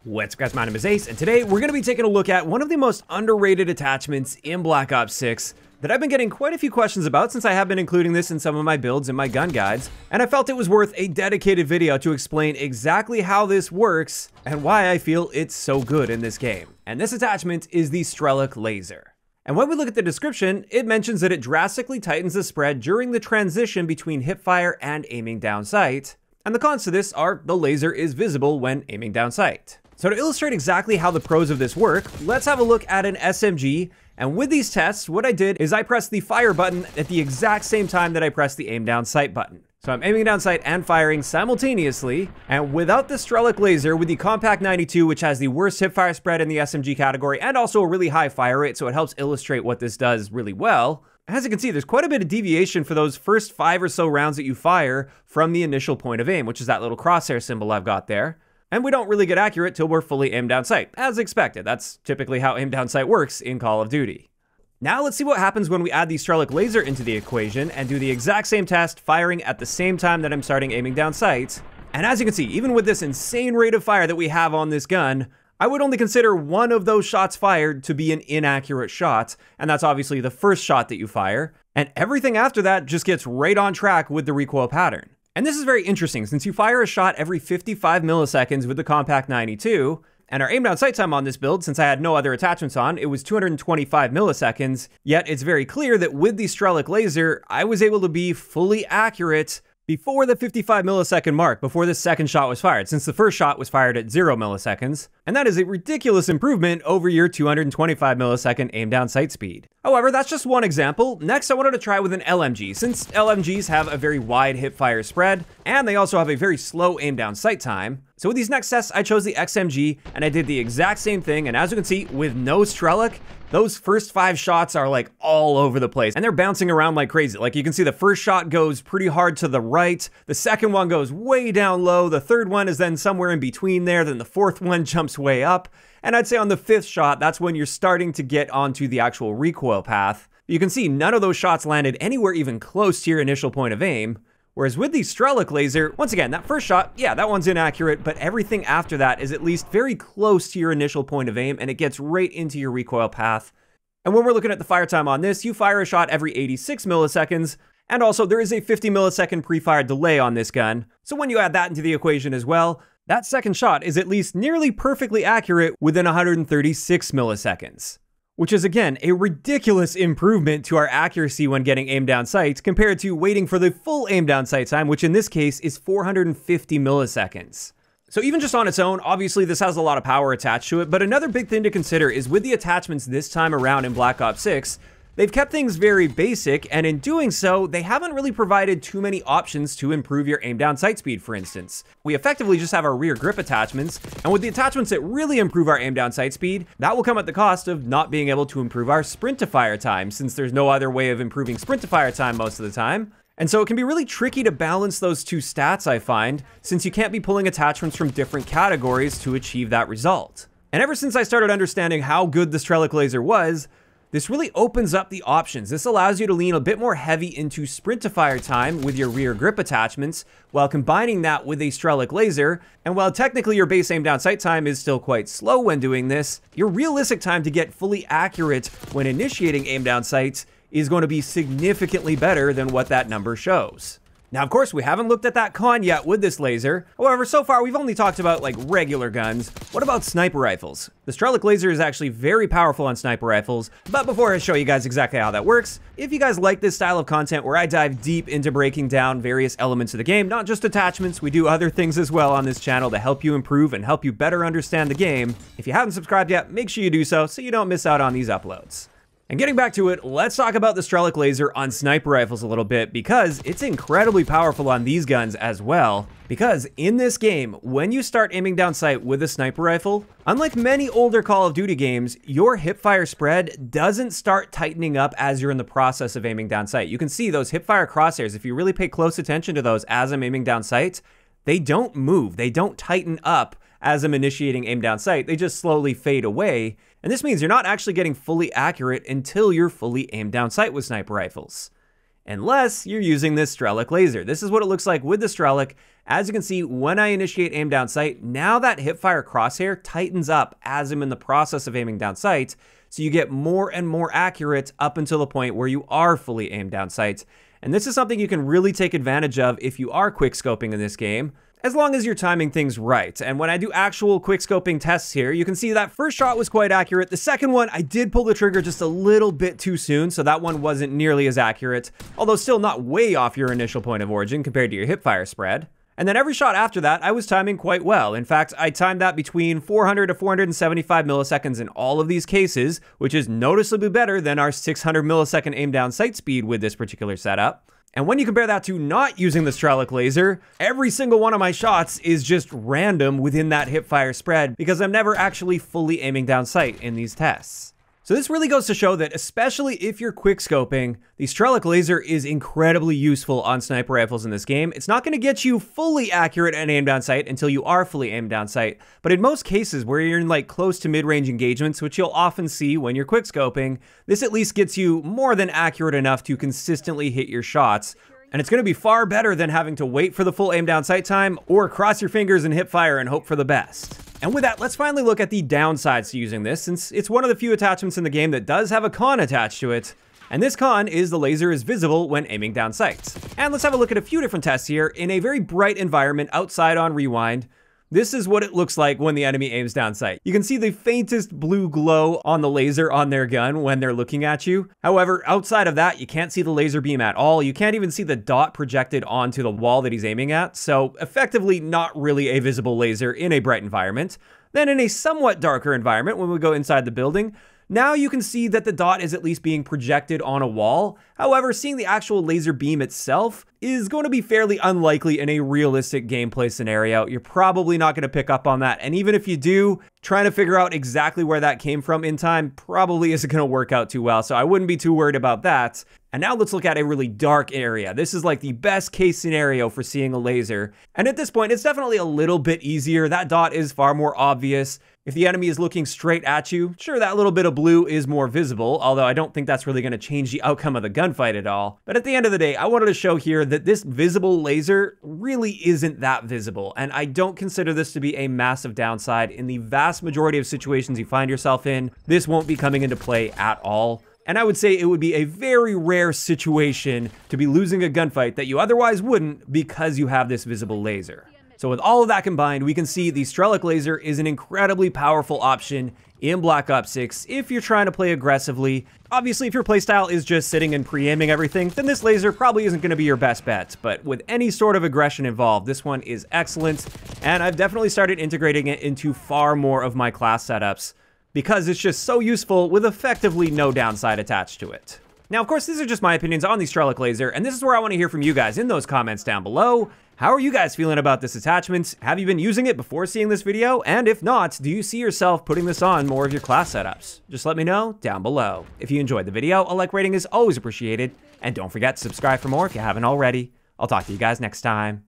What's up guys, my name is Ace, and today we're going to be taking a look at one of the most underrated attachments in Black Ops 6 that I've been getting quite a few questions about since I have been including this in some of my builds and my gun guides, and I felt it was worth a dedicated video to explain exactly how this works and why I feel it's so good in this game. And this attachment is the Strelic Laser. And when we look at the description, it mentions that it drastically tightens the spread during the transition between hipfire and aiming down sight, and the cons to this are the laser is visible when aiming down sight. So to illustrate exactly how the pros of this work, let's have a look at an SMG, and with these tests, what I did is I pressed the fire button at the exact same time that I pressed the aim down sight button. So I'm aiming down sight and firing simultaneously, and without the Strelic Laser, with the Kompact 92, which has the worst hipfire spread in the SMG category, and also a really high fire rate, so it helps illustrate what this does really well. As you can see, there's quite a bit of deviation for those first 5 or so rounds that you fire from the initial point of aim, which is that little crosshair symbol I've got there. And we don't really get accurate till we're fully aimed down sight, as expected. That's typically how aim down sight works in Call of Duty. Now let's see what happens when we add the Strelic Laser into the equation and do the exact same test, firing at the same time that I'm starting aiming down sight. And as you can see, even with this insane rate of fire that we have on this gun, I would only consider one of those shots fired to be an inaccurate shot, and that's obviously the first shot that you fire, and everything after that just gets right on track with the recoil pattern. And this is very interesting since you fire a shot every 55 milliseconds with the Kompact 92, and our aim down sight time on this build, since I had no other attachments on, it was 225 milliseconds, yet it's very clear that with the Strelic Laser, I was able to be fully accurate before the 55 millisecond mark, before the second shot was fired, since the first shot was fired at 0 milliseconds, and that is a ridiculous improvement over your 225 millisecond aim down sight speed. However, that's just one example. Next, I wanted to try with an LMG, since LMGs have a very wide hipfire spread, and they also have a very slow aim down sight time. So with these next tests, I chose the XMG, and I did the exact same thing, and as you can see, with no Strelic, those first 5 shots are like all over the place, and they're bouncing around like crazy. Like you can see the first shot goes pretty hard to the right, the second one goes way down low, the third one is then somewhere in between there, then the fourth one jumps way up, and I'd say on the 5th shot, that's when you're starting to get onto the actual recoil path. You can see none of those shots landed anywhere even close to your initial point of aim. Whereas with the Strelic Laser, once again, that first shot, yeah, that one's inaccurate, but everything after that is at least very close to your initial point of aim, and it gets right into your recoil path. And when we're looking at the fire time on this, you fire a shot every 86 milliseconds, and also there is a 50 millisecond pre-fire delay on this gun. So when you add that into the equation as well, that second shot is at least nearly perfectly accurate within 136 milliseconds. Which is again, a ridiculous improvement to our accuracy when getting aim down sight compared to waiting for the full aim down sight time, which in this case is 450 milliseconds. So even just on its own, obviously this has a lot of power attached to it, but another big thing to consider is with the attachments this time around in Black Ops 6, they've kept things very basic, and in doing so, they haven't really provided too many options to improve your aim down sight speed, for instance. We effectively just have our rear grip attachments, and with the attachments that really improve our aim down sight speed, that will come at the cost of not being able to improve our sprint to fire time, since there's no other way of improving sprint to fire time most of the time. And so it can be really tricky to balance those two stats, I find, since you can't be pulling attachments from different categories to achieve that result. And ever since I started understanding how good the Strelic Laser was, this really opens up the options. This allows you to lean a bit more heavy into sprint to fire time with your rear grip attachments while combining that with a Strelic Laser. And while technically your base aim down sight time is still quite slow when doing this, your realistic time to get fully accurate when initiating aim down sight is going to be significantly better than what that number shows. Now, of course, we haven't looked at that con yet with this laser. However, so far, we've only talked about like regular guns. What about sniper rifles? The Strelic Laser is actually very powerful on sniper rifles, but before I show you guys exactly how that works, if you guys like this style of content where I dive deep into breaking down various elements of the game, not just attachments, we do other things as well on this channel to help you improve and help you better understand the game. If you haven't subscribed yet, make sure you do so you don't miss out on these uploads. And getting back to it, let's talk about the Strelic Laser on sniper rifles a little bit, because it's incredibly powerful on these guns as well. Because in this game, when you start aiming down sight with a sniper rifle, unlike many older Call of Duty games, your hipfire spread doesn't start tightening up as you're in the process of aiming down sight. You can see those hipfire crosshairs, if you really pay close attention to those as I'm aiming down sight, they don't move, they don't tighten up as I'm initiating aim down sight, they just slowly fade away. And this means you're not actually getting fully accurate until you're fully aimed down sight with sniper rifles. unless you're using this Strelick laser. This is what it looks like with the Strelick. As you can see, when I initiate aim down sight, now that hipfire crosshair tightens up as I'm in the process of aiming down sight, so you get more and more accurate up until the point where you are fully aimed down sight. And this is something you can really take advantage of if you are quick scoping in this game, as long as you're timing things right. And when I do actual quick scoping tests here, you can see that first shot was quite accurate. The second one, I did pull the trigger just a little bit too soon, so that one wasn't nearly as accurate, although still not way off your initial point of origin compared to your hipfire spread. And then every shot after that, I was timing quite well. In fact, I timed that between 400 to 475 milliseconds in all of these cases, which is noticeably better than our 600 millisecond aim down sight speed with this particular setup. And when you compare that to not using the Strelick laser, every single one of my shots is just random within that hipfire spread because I'm never actually fully aiming down sight in these tests. So this really goes to show that, especially if you're quick scoping, the Strelick laser is incredibly useful on sniper rifles in this game. It's not going to get you fully accurate at aim down sight until you are fully aimed down sight, but in most cases where you're in like close to mid-range engagements, which you'll often see when you're quick scoping, this at least gets you more than accurate enough to consistently hit your shots. And it's going to be far better than having to wait for the full aim down sight time or cross your fingers and hip fire and hope for the best. And with that, let's finally look at the downsides to using this, since it's one of the few attachments in the game that does have a con attached to it. And this con is the laser is visible when aiming down sight. And let's have a look at a few different tests here. In a very bright environment outside on rewind, this is what it looks like when the enemy aims down sight. You can see the faintest blue glow on the laser on their gun when they're looking at you. However, outside of that, you can't see the laser beam at all. You can't even see the dot projected onto the wall that he's aiming at. So effectively not really a visible laser in a bright environment. Then in a somewhat darker environment, when we go inside the building, now you can see that the dot is at least being projected on a wall. However, seeing the actual laser beam itself is going to be fairly unlikely in a realistic gameplay scenario. You're probably not going to pick up on that. And even if you do, trying to figure out exactly where that came from in time probably isn't going to work out too well. So I wouldn't be too worried about that. And now let's look at a really dark area. This is like the best case scenario for seeing a laser. And at this point, it's definitely a little bit easier. That dot is far more obvious. If the enemy is looking straight at you, sure, that little bit of blue is more visible, although I don't think that's really going to change the outcome of the gunfight at all. But at the end of the day, I wanted to show here that this visible laser really isn't that visible, and I don't consider this to be a massive downside. In the vast majority of situations you find yourself in, this won't be coming into play at all. And I would say it would be a very rare situation to be losing a gunfight that you otherwise wouldn't because you have this visible laser. So with all of that combined, we can see the Strelick laser is an incredibly powerful option in Black Ops 6 if you're trying to play aggressively. Obviously, if your playstyle is just sitting and pre-aiming everything, then this laser probably isn't going to be your best bet. But with any sort of aggression involved, this one is excellent. And I've definitely started integrating it into far more of my class setups because it's just so useful with effectively no downside attached to it. Now, of course, these are just my opinions on the Strelick laser, and this is where I want to hear from you guys in those comments down below. How are you guys feeling about this attachment? Have you been using it before seeing this video? And if not, do you see yourself putting this on more of your class setups? Just let me know down below. If you enjoyed the video, a like rating is always appreciated. And don't forget to subscribe for more if you haven't already. I'll talk to you guys next time.